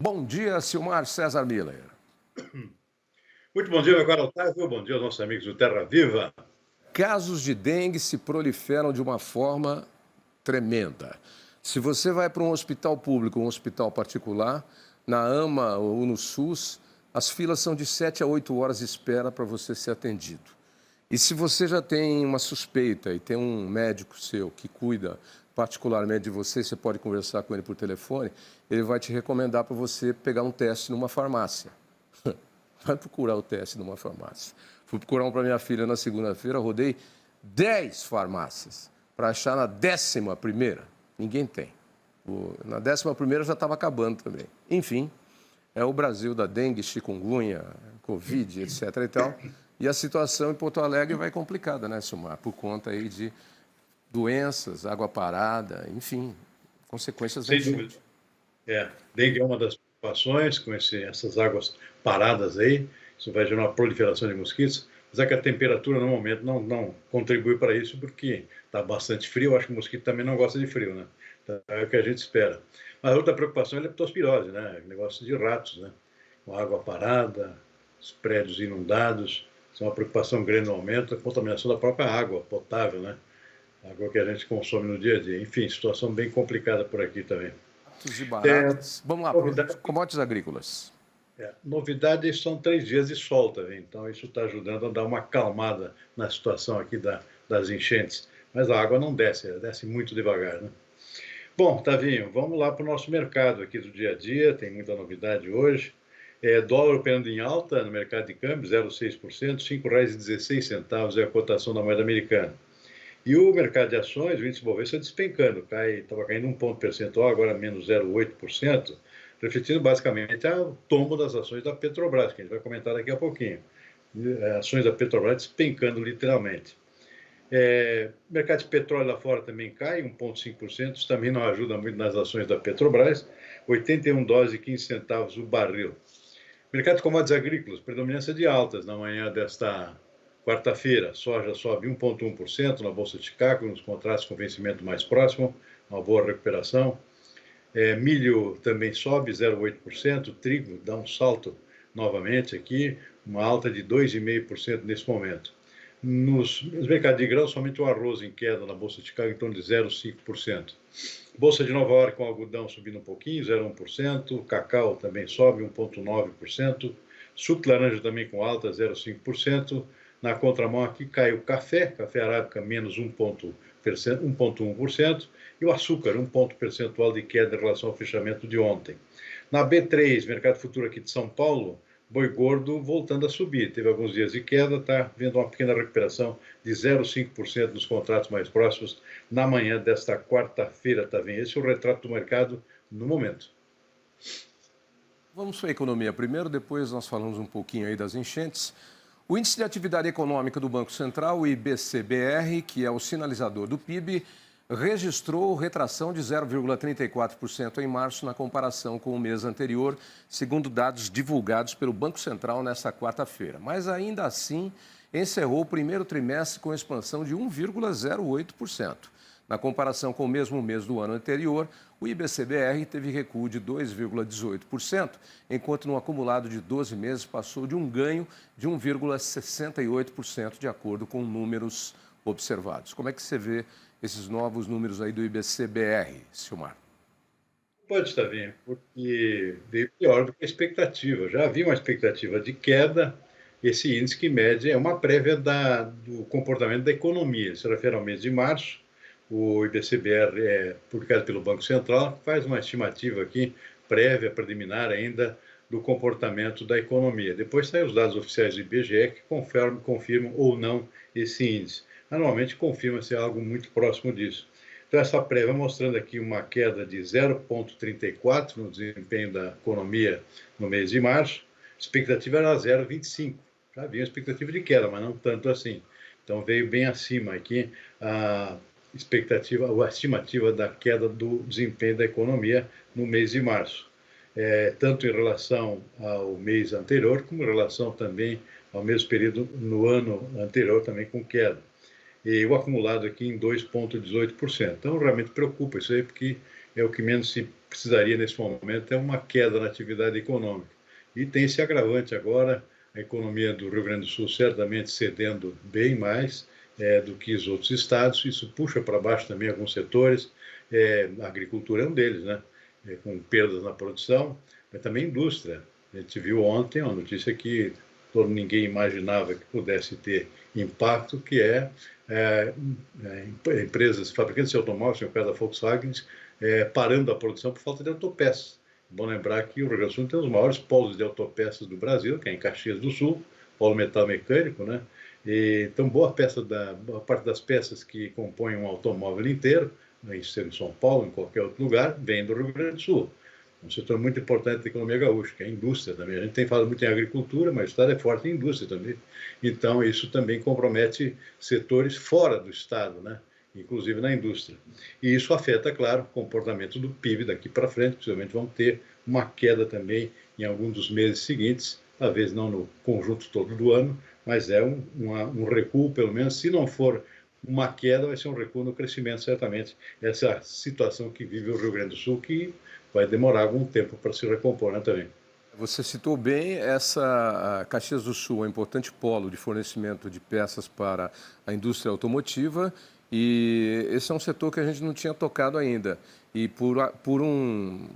Bom dia, Silmar César Miller. Muito bom dia, meu caro Otávio. Bom dia aos nossos amigos do Terra Viva. Casos de dengue se proliferam de uma forma tremenda. Se você vai para um hospital público, um hospital particular, na AMA ou no SUS, as filas são de 7 a 8 horas de espera para você ser atendido. E se você já tem uma suspeita e tem um médico seu que cuida particularmente de você, você pode conversar com ele por telefone, ele vai te recomendar para você pegar um teste numa farmácia. Vai procurar o teste numa farmácia. Fui procurar um para minha filha na segunda-feira, rodei 10 farmácias para achar na 11ª. Ninguém tem. Na 11ª já estava acabando também. Enfim, é o Brasil da dengue, chikungunya, Covid, etc. e tal. E a situação em Porto Alegre vai complicada, né, Silmar? Por conta aí de doenças, água parada, enfim, consequências da Sem enchente. dúvida. Dengue é uma das preocupações com essas águas paradas aí. Isso vai gerar uma proliferação de mosquitos. Mas é que a temperatura, no momento, não contribui para isso, porque está bastante frio. Eu acho que o mosquito também não gosta de frio, né? Então, é o que a gente espera. Mas a outra preocupação é a leptospirose, né? Negócio de ratos, né? Com água parada, os prédios inundados. Isso é uma preocupação grande no momento. A contaminação da própria água potável, né? Água que a gente consome no dia a dia. Enfim, situação bem complicada por aqui também. Ratos e É, baratas. Vamos lá, novidade, commodities agrícolas. novidade são 3 dias de sol também, então isso está ajudando a dar uma acalmada na situação aqui das enchentes. Mas a água não desce, ela desce muito devagar, né? Bom, Tavinho, vamos lá para o nosso mercado aqui do dia a dia, tem muita novidade hoje. Dólar operando em alta no mercado de câmbio, 0,6%, R$ 5,16 é a cotação da moeda americana. E o mercado de ações, o índice Bovespa despencando, estava caindo 1 ponto percentual, agora menos 0,8%, refletindo basicamente o tombo das ações da Petrobras, que a gente vai comentar daqui a pouquinho. Ações da Petrobras despencando literalmente. Mercado de petróleo lá fora também cai 1,5%, isso também não ajuda muito nas ações da Petrobras, US$ 81,15 o barril. Mercado de commodities agrícolas, predominância de altas na manhã desta quarta-feira. Soja sobe 1,1% na Bolsa de Chicago, nos contratos com vencimento mais próximo, uma boa recuperação. Milho também sobe 0,8%, trigo dá um salto novamente aqui, uma alta de 2,5% nesse momento. Nos mercados de grãos, somente o arroz em queda na Bolsa de Chicago, em torno de 0,5%. Bolsa de Nova York com algodão subindo um pouquinho, 0,1%. Cacau também sobe 1,9%. Suco de laranja também com alta, 0,5%. Na contramão aqui cai o café arábica menos 1,1%. E o açúcar, 1 ponto percentual de queda em relação ao fechamento de ontem. Na B3, mercado futuro aqui de São Paulo, boi gordo voltando a subir. Teve alguns dias de queda, está vendo uma pequena recuperação de 0,5% nos contratos mais próximos na manhã desta quarta-feira, tá vendo? Esse é o retrato do mercado no momento. Vamos para a economia primeiro, depois nós falamos um pouquinho aí das enchentes. O Índice de Atividade Econômica do Banco Central, o IBCBR, que é o sinalizador do PIB, registrou retração de 0,34% em março na comparação com o mês anterior, segundo dados divulgados pelo Banco Central nesta quarta-feira. Mas ainda assim, encerrou o primeiro trimestre com expansão de 1,08%. Na comparação com o mesmo mês do ano anterior, o IBCBR teve recuo de 2,18%, enquanto no acumulado de 12 meses passou de um ganho de 1,68%, de acordo com números observados. Como é que você vê esses novos números aí do IBCBR, Silmar? Pode estar vindo, porque veio pior do que a expectativa. Já havia uma expectativa de queda. Esse índice que mede é uma prévia do comportamento da economia. Se refere ao mês de março. O IBCBR é publicado pelo Banco Central, que faz uma estimativa aqui, prévia, preliminar ainda, do comportamento da economia. Depois saem os dados oficiais do IBGE que confirmam ou não esse índice. Normalmente confirma-se algo muito próximo disso. Então, essa prévia mostrando aqui uma queda de 0,34 no desempenho da economia no mês de março. A expectativa era 0,25. Já havia expectativa de queda, mas não tanto assim. Então, veio bem acima aqui a estimativa da queda do desempenho da economia no mês de março. Tanto em relação ao mês anterior, como em relação também ao mesmo período no ano anterior, também com queda. E o acumulado aqui em 2,18%. Então, realmente preocupa isso aí, porque é o que menos se precisaria nesse momento, é uma queda na atividade econômica. E tem esse agravante agora, a economia do Rio Grande do Sul certamente cedendo bem mais do que os outros estados, isso puxa para baixo também alguns setores, a agricultura é um deles, né? Com perdas na produção, mas também indústria. A gente viu ontem uma notícia que ninguém imaginava que pudesse ter impacto, que empresas, fabricantes de automóveis, no caso da Volkswagen, parando a produção por falta de autopeças. Bom lembrar que o Rio Grande do Sul tem os maiores polos de autopeças do Brasil, que é em Caxias do Sul, polo metal mecânico, né? Então, boa parte das peças que compõem um automóvel inteiro, em São Paulo, em qualquer outro lugar, vem do Rio Grande do Sul. Um setor muito importante da economia gaúcha, que é a indústria também. A gente tem falado muito em agricultura, mas o estado é forte em indústria também. Então, isso também compromete setores fora do estado, né? Inclusive na indústria. E isso afeta, claro, o comportamento do PIB daqui para frente. Possivelmente vão ter uma queda também em algum dos meses seguintes, talvez não no conjunto todo do ano, mas é um recuo, pelo menos, se não for uma queda, vai ser um recuo no crescimento, certamente. Essa situação que vive o Rio Grande do Sul, que vai demorar algum tempo para se recompor, né, também. Você citou bem a Caxias do Sul, é um importante polo de fornecimento de peças para a indústria automotiva, e esse é um setor que a gente não tinha tocado ainda. E por um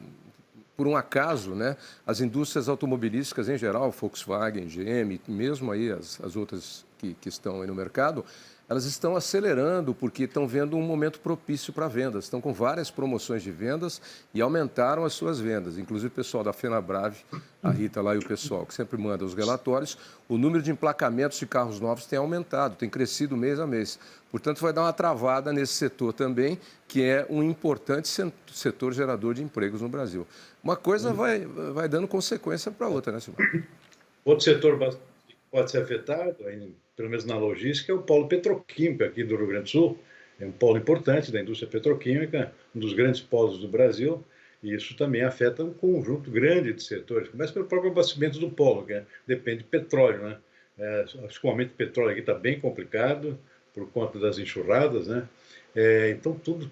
acaso, né, as indústrias automobilísticas em geral, Volkswagen, GM, mesmo aí as outras que estão aí no mercado, elas estão acelerando porque estão vendo um momento propício para vendas. Estão com várias promoções de vendas e aumentaram as suas vendas. Inclusive o pessoal da FenaBrave, a Rita lá e o pessoal que sempre manda os relatórios, o número de emplacamentos de carros novos tem aumentado, tem crescido mês a mês. Portanto, vai dar uma travada nesse setor também, que é um importante setor gerador de empregos no Brasil. Uma coisa vai dando consequência para a outra, né, Silmar? Outro setor que pode ser afetado, pelo menos na logística, é o polo petroquímico aqui do Rio Grande do Sul. É um polo importante da indústria petroquímica, um dos grandes polos do Brasil, e isso também afeta um conjunto grande de setores. Começa pelo próprio abastecimento do polo, que depende de petróleo, né? Acho que o aumento de petróleo aqui está bem complicado por conta das enxurradas, né? Então, tudo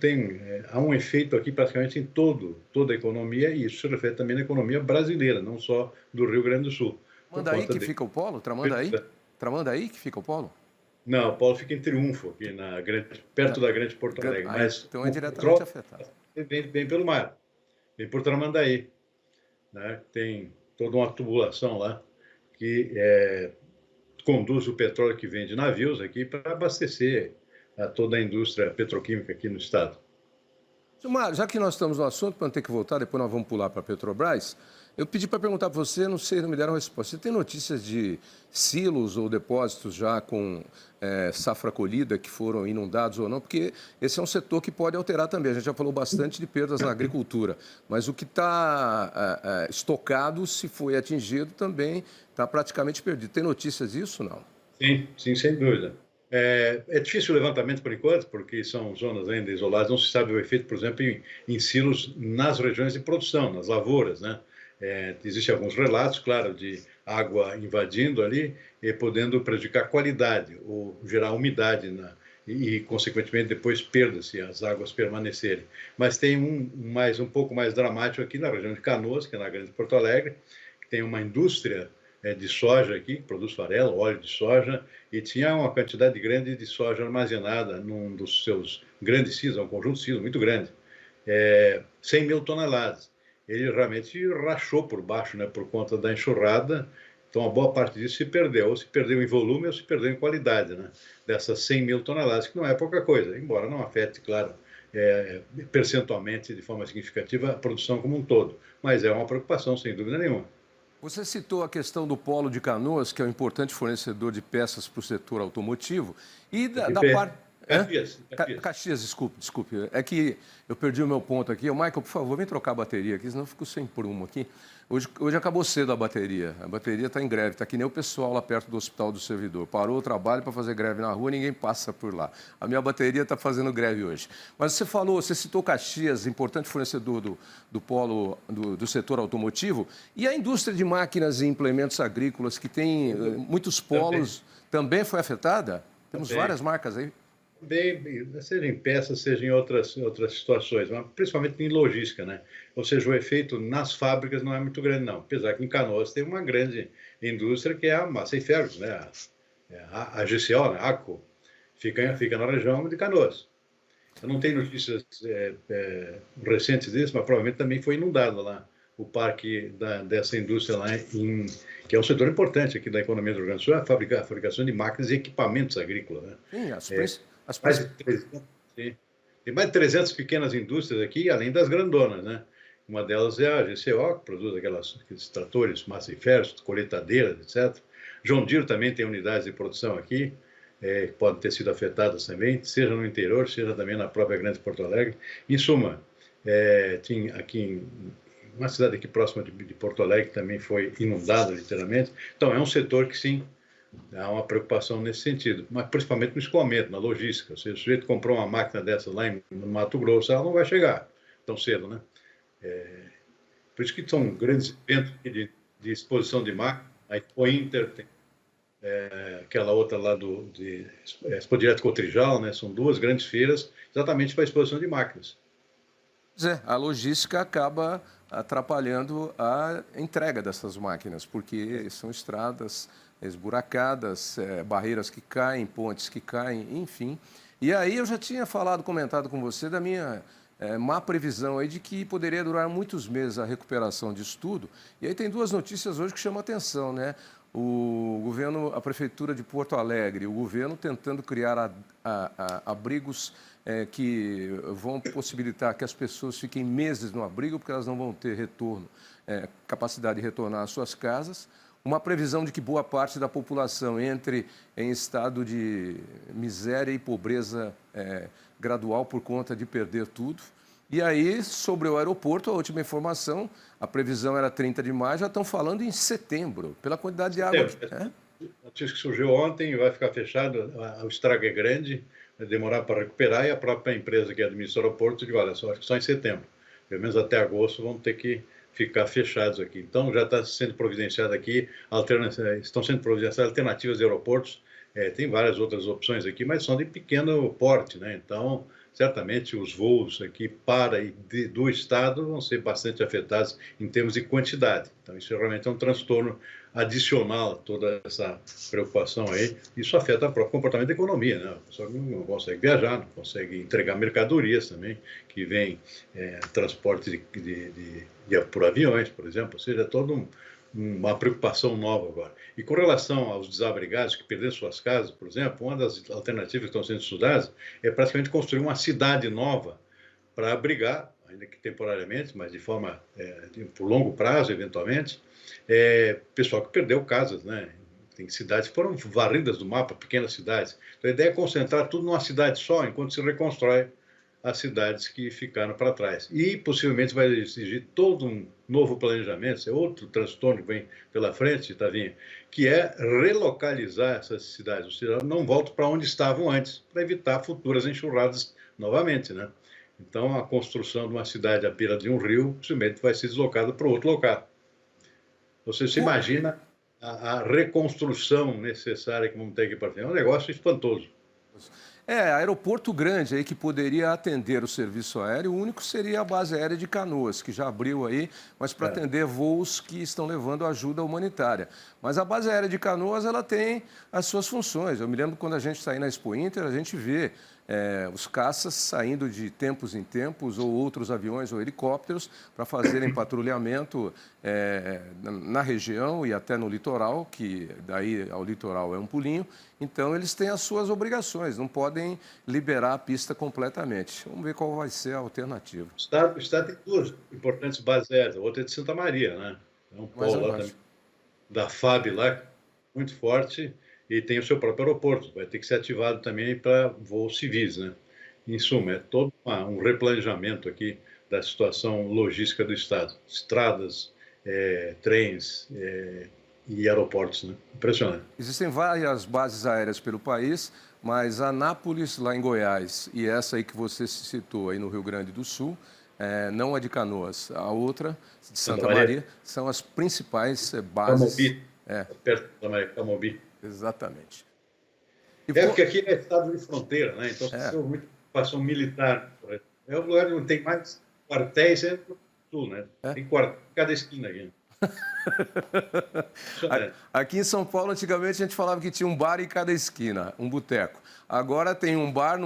há um efeito aqui praticamente em toda a economia, e isso se reflete também na economia brasileira, não só do Rio Grande do Sul. Tramandaí que fica o polo? Tramandaí? Tramandaí que fica o polo? Não, o polo fica em Triunfo, aqui perto da Grande Porto Alegre. Mas então é diretamente afetado. Vem pelo mar, vem por Tramandaí. Né? Tem toda uma tubulação lá que conduz o petróleo que vem de navios aqui para abastecer a toda a indústria petroquímica aqui no estado. Silmar, já que nós estamos no assunto, para não ter que voltar, depois nós vamos pular para a Petrobras, eu pedi para perguntar para você, não sei, não me deram resposta. Você tem notícias de silos ou depósitos já com safra colhida que foram inundados ou não? Porque esse é um setor que pode alterar também. A gente já falou bastante de perdas na agricultura, mas o que está estocado, se foi atingido, também está praticamente perdido. Tem notícias disso ou não? Sim, sem dúvida. É difícil o levantamento por enquanto, porque são zonas ainda isoladas, não se sabe o efeito, por exemplo, em silos nas regiões de produção, nas lavouras, né? Existem alguns relatos, claro, de água invadindo ali e podendo prejudicar a qualidade ou gerar umidade consequentemente, depois perda se as águas permanecerem. Mas tem um pouco mais dramático aqui na região de Canoas, que é na Grande Porto Alegre, que tem uma indústria de soja aqui, que produz farelo, óleo de soja, e tinha uma quantidade grande de soja armazenada num dos seus grandes silos, um conjunto de silos muito grande, 100 mil toneladas. Ele realmente rachou por baixo, né, por conta da enxurrada, então a boa parte disso se perdeu, ou se perdeu em volume ou se perdeu em qualidade, né, dessas 100 mil toneladas, que não é pouca coisa, embora não afete, claro, percentualmente, de forma significativa, a produção como um todo, mas é uma preocupação, sem dúvida nenhuma. Você citou a questão do polo de Canoas, que é um importante fornecedor de peças para o setor automotivo, e da parte... Caxias, desculpe. É que eu perdi o meu ponto aqui. Michael, por favor, vem trocar a bateria aqui, senão eu fico sem prumo aqui. Hoje acabou cedo a bateria. A bateria está em greve, está que nem o pessoal lá perto do Hospital do Servidor. Parou o trabalho para fazer greve na rua, ninguém passa por lá. A minha bateria está fazendo greve hoje. Mas você citou Caxias, importante fornecedor do polo do setor automotivo, e a indústria de máquinas e implementos agrícolas, que tem muitos polos, também foi afetada? Temos várias marcas aí. seja em peças, seja em outras situações, mas principalmente em logística, né? Ou seja, o efeito nas fábricas não é muito grande, não. Apesar que em Canoas tem uma grande indústria que é a massa e ferros, né? A GCO, né? ACO, fica na região de Canoas. Eu não tenho notícias recentes disso, mas provavelmente também foi inundado lá o parque dessa indústria lá, que é um setor importante aqui da economia do Rio Grande do Sul, a fabricação de máquinas e equipamentos agrícolas. Né? Sim, Mais de 300, sim. Tem mais de 300 pequenas indústrias aqui, além das grandonas. Né? Uma delas é a GCO, que produz aqueles tratores, massa e ferros, colheitadeiras, etc. John Deere também tem unidades de produção aqui, que podem ter sido afetadas também, seja no interior, seja também na própria Grande Porto Alegre. Em suma, tinha aqui em uma cidade aqui próxima de Porto Alegre também foi inundada, literalmente. Então, é um setor que, sim, há uma preocupação nesse sentido, mas principalmente no escoamento, na logística. Se o sujeito comprou uma máquina dessa lá no Mato Grosso, ela não vai chegar tão cedo, né? Por isso que são grandes eventos de exposição de máquinas. A Expo Inter, tem aquela outra lá de Expo Direto Cotrijal, né? São duas grandes feiras exatamente para a exposição de máquinas. Pois é, a logística acaba atrapalhando a entrega dessas máquinas, porque são estradas esburacadas, barreiras que caem, pontes que caem, enfim. E aí eu já tinha comentado com você da minha má previsão aí de que poderia durar muitos meses a recuperação disso tudo. E aí tem duas notícias hoje que chamam a atenção, né? O governo, a Prefeitura de Porto Alegre, o governo tentando criar abrigos que vão possibilitar que as pessoas fiquem meses no abrigo, porque elas não vão ter retorno, capacidade de retornar às suas casas. Uma previsão de que boa parte da população entre em estado de miséria e pobreza gradual por conta de perder tudo. E aí, sobre o aeroporto, a última informação, a previsão era 30 de maio, já estão falando em setembro, pela quantidade de água. A notícia que surgiu ontem, vai ficar fechado, o estrago é grande, vai demorar para recuperar, e a própria empresa que administra o aeroporto diz, olha, acho que só em setembro, pelo menos até agosto vão ter que ficar fechados aqui. Então, já está sendo providenciado aqui, estão sendo providenciadas alternativas de aeroportos, tem várias outras opções aqui, mas são de pequeno porte, né? Então, certamente os voos aqui para e do estado vão ser bastante afetados em termos de quantidade. Então, isso realmente é um transtorno adicional a toda essa preocupação aí. Isso afeta o próprio comportamento da economia, né? A pessoa não consegue viajar, não consegue entregar mercadorias também, que vem transporte por aviões, por exemplo. Ou seja, é toda uma preocupação nova agora. E com relação aos desabrigados que perderam suas casas, por exemplo, uma das alternativas que estão sendo estudadas é praticamente construir uma cidade nova para abrigar, ainda que temporariamente, mas de forma por longo prazo, eventualmente, pessoal que perdeu casas, né? Tem cidades que foram varridas do mapa, pequenas cidades. Então a ideia é concentrar tudo numa cidade só, enquanto se reconstrói as cidades que ficaram para trás. E possivelmente vai exigir todo um novo planejamento, esse é outro transtorno que vem pela frente, Tavinha, que é relocalizar essas cidades, ou seja, não voltam para onde estavam antes, para evitar futuras enxurradas novamente, né? Então, a construção de uma cidade à beira de um rio, possivelmente vai ser deslocada para outro local. Você se imagina a reconstrução necessária que vamos ter aqui para frente. É um negócio espantoso. Aeroporto grande aí que poderia atender o serviço aéreo, o único seria a base aérea de Canoas, que já abriu aí, mas para atender voos que estão levando ajuda humanitária. Mas a base aérea de Canoas, ela tem as suas funções. Eu me lembro quando a gente sai na Expo Inter, a gente vê os caças saindo de tempos em tempos, ou outros aviões ou helicópteros, para fazerem patrulhamento na região e até no litoral, que daí ao litoral é um pulinho. Então, eles têm as suas obrigações, não podem liberar a pista completamente. Vamos ver qual vai ser a alternativa. O Estado tem duas importantes bases aéreas, a outra é de Santa Maria, né? É um polo lá também, da FAB lá, muito forte, e tem o seu próprio aeroporto, vai ter que ser ativado também para voos civis, né? Em suma, é todo um replanejamento aqui da situação logística do Estado. Estradas, trens e aeroportos, né? Impressionante. Existem várias bases aéreas pelo país, mas Anápolis, lá em Goiás, e essa aí que você citou aí no Rio Grande do Sul, não a de Canoas, a outra, de Santa Maria, são as principais bases. Camobi, perto da Camobi. Exatamente. É porque aqui é estado de fronteira, né? Então, É. se houve muita ocupação militar, é o lugar onde tem mais quartéis é no sul, né? Tem quartel em cada esquina aqui. Aqui em São Paulo, antigamente, a gente falava que tinha um bar em cada esquina, um boteco. Agora tem um bar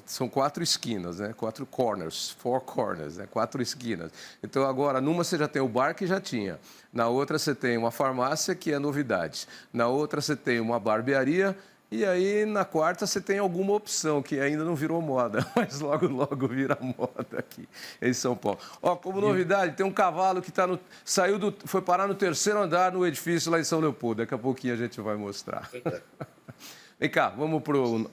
são 4 esquinas, né? 4 corners, 4 corners, né? 4 esquinas. Então agora, numa você já tem o bar que já tinha, na outra você tem uma farmácia que é novidade, na outra você tem uma barbearia. E aí, na quarta, você tem alguma opção que ainda não virou moda, mas logo, logo vira moda aqui em São Paulo. Ó, como novidade, tem um cavalo que foi parar no 3º andar no edifício lá em São Leopoldo. Daqui a pouquinho a gente vai mostrar. Vem cá, vamos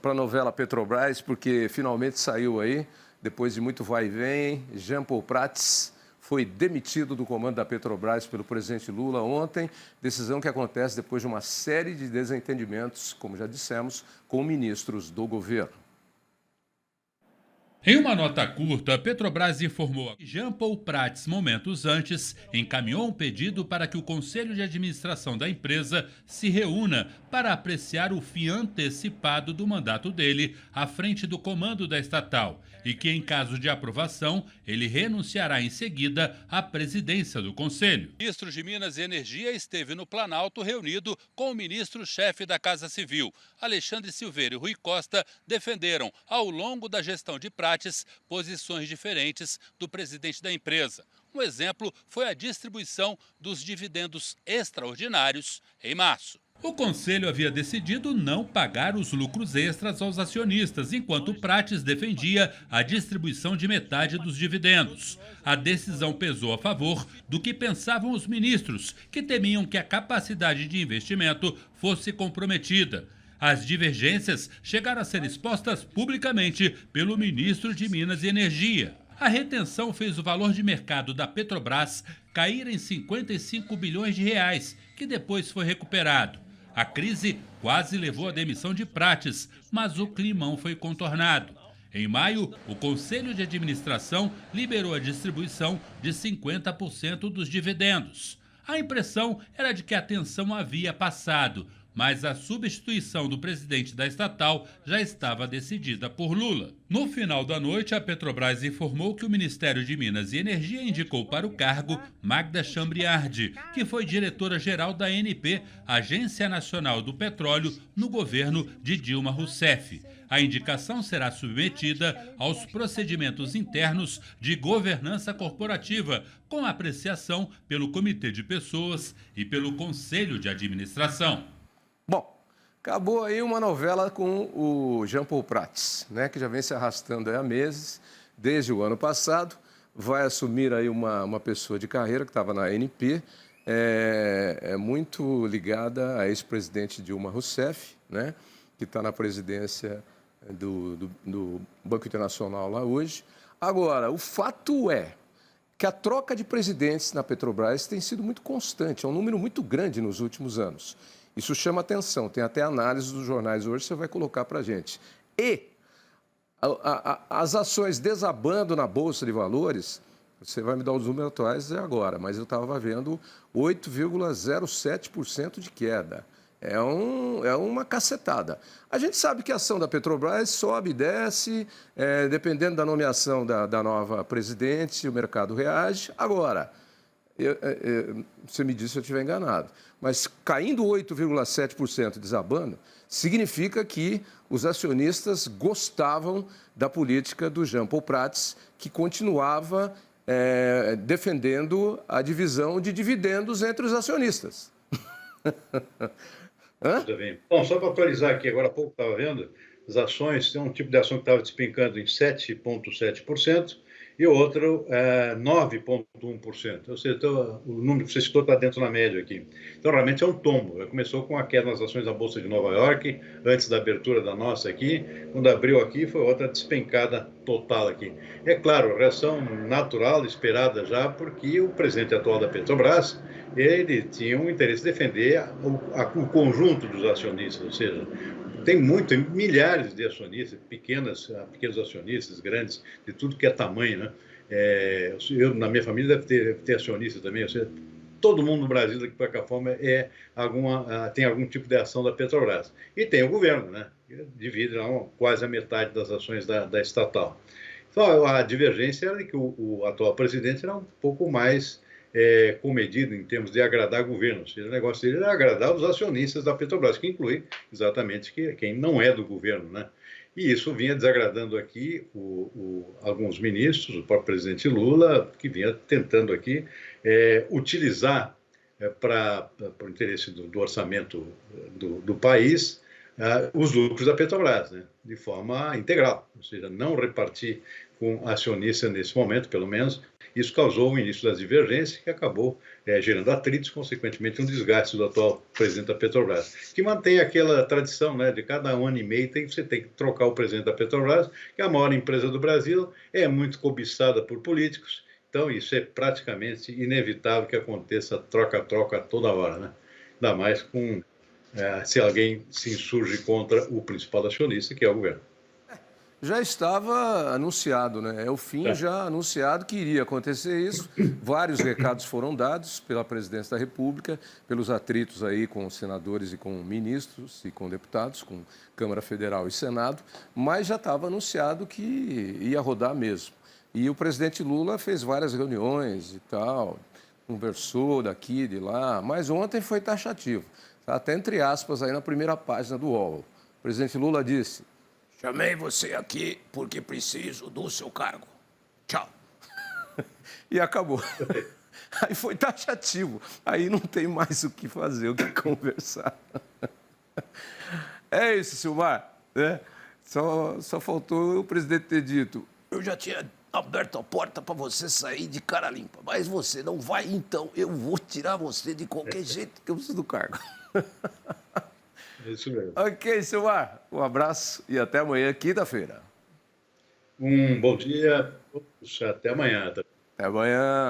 para a novela Petrobras, porque finalmente saiu aí, depois de muito vai e vem, Jean Paul Prats foi demitido do comando da Petrobras pelo presidente Lula ontem, decisão que acontece depois de uma série de desentendimentos, como já dissemos, com ministros do governo. Em uma nota curta, a Petrobras informou que Jean Paul Prats, momentos antes, encaminhou um pedido para que o Conselho de Administração da empresa se reúna para apreciar o fim antecipado do mandato dele à frente do comando da estatal e que, em caso de aprovação, ele renunciará em seguida à presidência do Conselho. O ministro de Minas e Energia esteve no Planalto reunido com o ministro-chefe da Casa Civil. Alexandre Silveira e Rui Costa defenderam, ao longo da gestão de Prats, posições diferentes do presidente da empresa. Um exemplo foi a distribuição dos dividendos extraordinários em março. O Conselho havia decidido não pagar os lucros extras aos acionistas, enquanto Prats defendia a distribuição de metade dos dividendos. A decisão pesou a favor do que pensavam os ministros, que temiam que a capacidade de investimento fosse comprometida. As divergências chegaram a ser expostas publicamente pelo ministro de Minas e Energia. A retenção fez o valor de mercado da Petrobras cair em 55 bilhões de reais, que depois foi recuperado. A crise quase levou à demissão de Prats, mas o climão foi contornado. Em maio, o Conselho de Administração liberou a distribuição de 50% dos dividendos. A impressão era de que a tensão havia passado, mas a substituição do presidente da estatal já estava decidida por Lula. No final da noite, a Petrobras informou que o Ministério de Minas e Energia indicou para o cargo Magda Chambriardi, que foi diretora-geral da ANP, Agência Nacional do Petróleo, no governo de Dilma Rousseff. A indicação será submetida aos procedimentos internos de governança corporativa, com apreciação pelo Comitê de Pessoas e pelo Conselho de Administração. Bom, acabou aí uma novela com o Jean Paul Prats, né, que já vem se arrastando há meses, desde o ano passado. Vai assumir aí uma pessoa de carreira que estava na ANP, é muito ligada a ex-presidente Dilma Rousseff, né, que está na presidência do Banco Internacional lá hoje. Agora, o fato é que a troca de presidentes na Petrobras tem sido muito constante, é um número muito grande nos últimos anos. Isso chama atenção, tem até análise dos jornais hoje, você vai colocar para a gente. E as ações desabando na Bolsa de Valores, você vai me dar os números atuais agora, mas eu estava vendo 8,07% de queda. É uma cacetada. A gente sabe que a ação da Petrobras sobe e desce, dependendo da nomeação da nova presidente, o mercado reage. Agora, você me disse se eu estiver enganado, mas caindo 8,7%, desabando, significa que os acionistas gostavam da política do Jean Paul Prats, que continuava defendendo a divisão de dividendos entre os acionistas. Tudo bem. Bom, só para atualizar aqui, agora há pouco estava vendo, as ações, tem um tipo de ação que estava despencando em 7,7%, e o outro 9,1%. Ou seja, então, o número que você citou está dentro da média aqui. Então, realmente é um tombo. Começou com a queda nas ações da Bolsa de Nova York, antes da abertura da nossa aqui. Quando abriu aqui, foi outra despencada total aqui. É claro, reação natural, esperada já, porque o presidente atual da Petrobras, ele tinha um interesse em defender o conjunto dos acionistas, ou seja, tem milhares de acionistas, pequenos acionistas, grandes, de tudo que é tamanho, né? Eu, na minha família, deve ter acionistas também, ou seja, todo mundo no Brasil, de qualquer forma, tem algum tipo de ação da Petrobras. E tem o governo, né? Que divide lá quase a metade das ações da estatal. Então, a divergência era de que o atual presidente era um pouco mais comedido em termos de agradar governo. Ou seja, o negócio dele era agradar os acionistas da Petrobras, que inclui exatamente quem não é do governo, né? E isso vinha desagradando aqui alguns ministros, o próprio presidente Lula, que vinha tentando aqui utilizar para o interesse do orçamento do país os lucros da Petrobras, né, de forma integral, ou seja, não repartir com acionista nesse momento, pelo menos. Isso causou o início das divergências, que acabou gerando atritos, consequentemente um desgaste do atual presidente da Petrobras, que mantém aquela tradição, né, de cada ano e meio você tem que trocar o presidente da Petrobras, que é a maior empresa do Brasil, é muito cobiçada por políticos, então isso é praticamente inevitável que aconteça troca-troca toda hora, né? Ainda mais se alguém se insurge contra o principal acionista, que é o governo. Já estava anunciado, né? É o fim já anunciado que iria acontecer isso. Vários recados foram dados pela presidência da República, pelos atritos aí com senadores e com ministros e com deputados, com Câmara Federal e Senado, mas já estava anunciado que ia rodar mesmo. E o presidente Lula fez várias reuniões e tal, conversou daqui, de lá, mas ontem foi taxativo. Tá até entre aspas aí na primeira página do UOL. O presidente Lula disse: chamei você aqui porque preciso do seu cargo. Tchau. E acabou. Aí foi taxativo. Aí não tem mais o que fazer, o que conversar. É isso, Silmar. Né? Só faltou o presidente ter dito: eu já tinha aberto a porta para você sair de cara limpa, mas você não vai, então eu vou tirar você de qualquer jeito, que eu preciso do cargo. É isso mesmo. Ok, Silmar. Um abraço e até amanhã, quinta-feira. Um bom dia, até amanhã. Até amanhã.